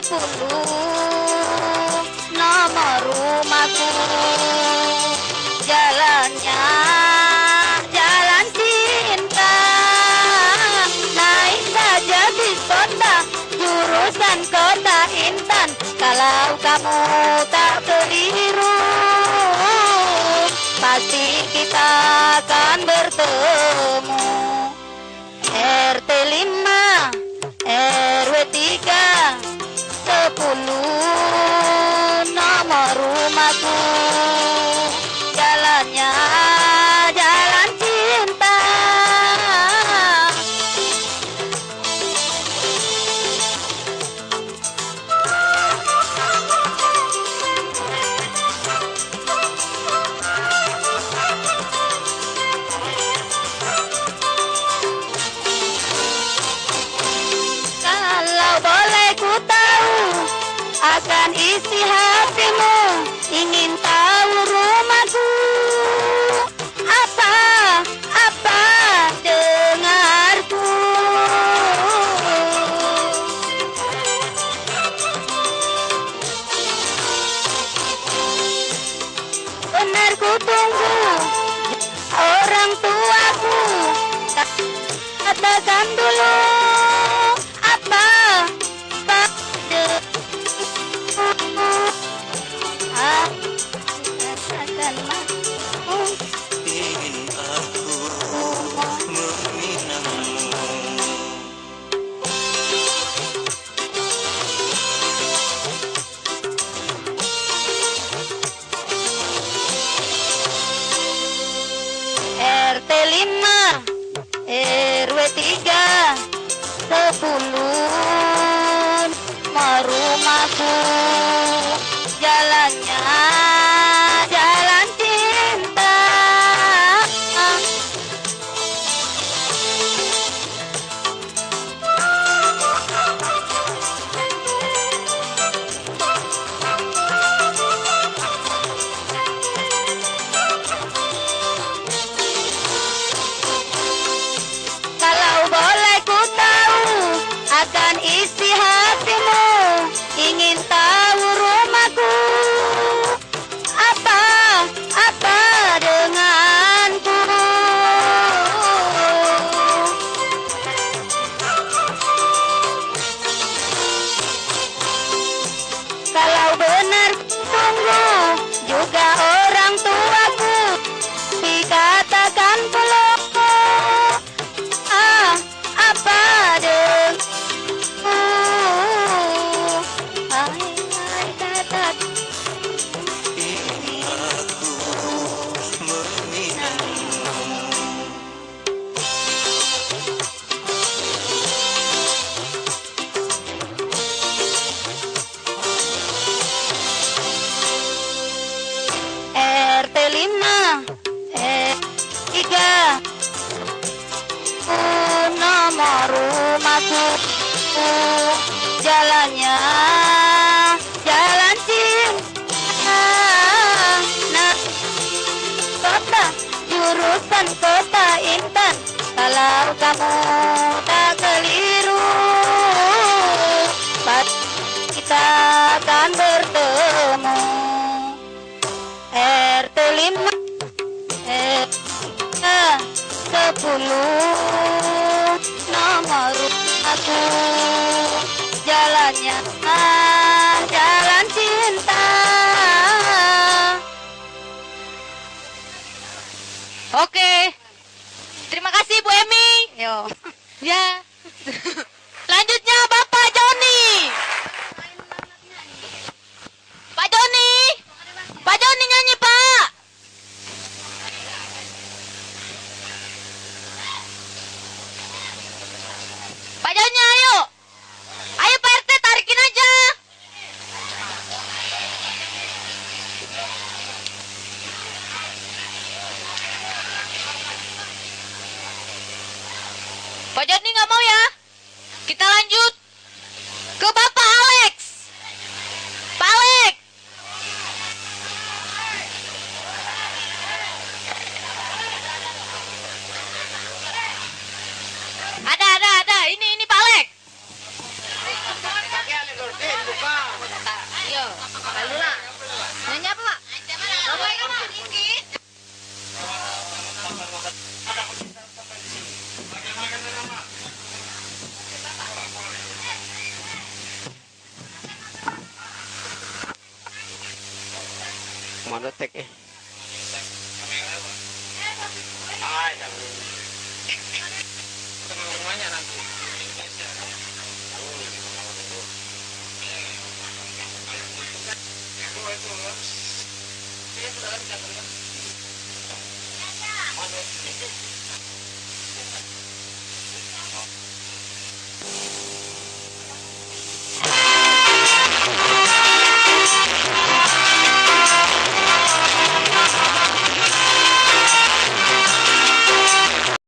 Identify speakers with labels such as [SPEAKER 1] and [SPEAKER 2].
[SPEAKER 1] 10 nomor rumahku. Jalannya jalan cinta, naik saja bis kota, jurusan Kota Intan. Kalau kamu tak keliru, pasti kita akan bertemu. RT 5 RW 3 10 nomor rumahku. Jalannya jalan cinta. Kalau boleh ku tahu akan isi hatimu, ingin tahu rumahku. Apa dengarku. Benar ku tunggu orang tuaku, katakan dulu apa katakan aku.
[SPEAKER 2] Ingin aku meminangmu.
[SPEAKER 1] RT 5 RW 3 10 rumahku. Jalannya jalan cinta. Kalau boleh ku tahu akan isi hatimu, ingin tahu rumahku. Apa denganku. Kalau benar tunggu juga orang tuaku, dikatakan peluk. Apa denganku. Hai katakan.
[SPEAKER 2] Ingin aku meminangmu.
[SPEAKER 1] RT 5 3 nomor rumahku. Jalannya jalan cinta. Nah, kota jurusan Kota Intan. Kalau kamu tak keliru, pasti kita akan bertemu. RT 5 10 nomor rumahku. Jalannya jalan cinta.
[SPEAKER 3] Oke. Terima kasih Bu Emi.
[SPEAKER 1] Yo.
[SPEAKER 3] Ya. Selanjutnya Bapak Joni. Pak Joni. Pak Joni nyanyi, Pak. Pak Joni ayo. Ayo Pak RT tarikin aja. Pak Joni nggak mau ya?
[SPEAKER 4] Mana tek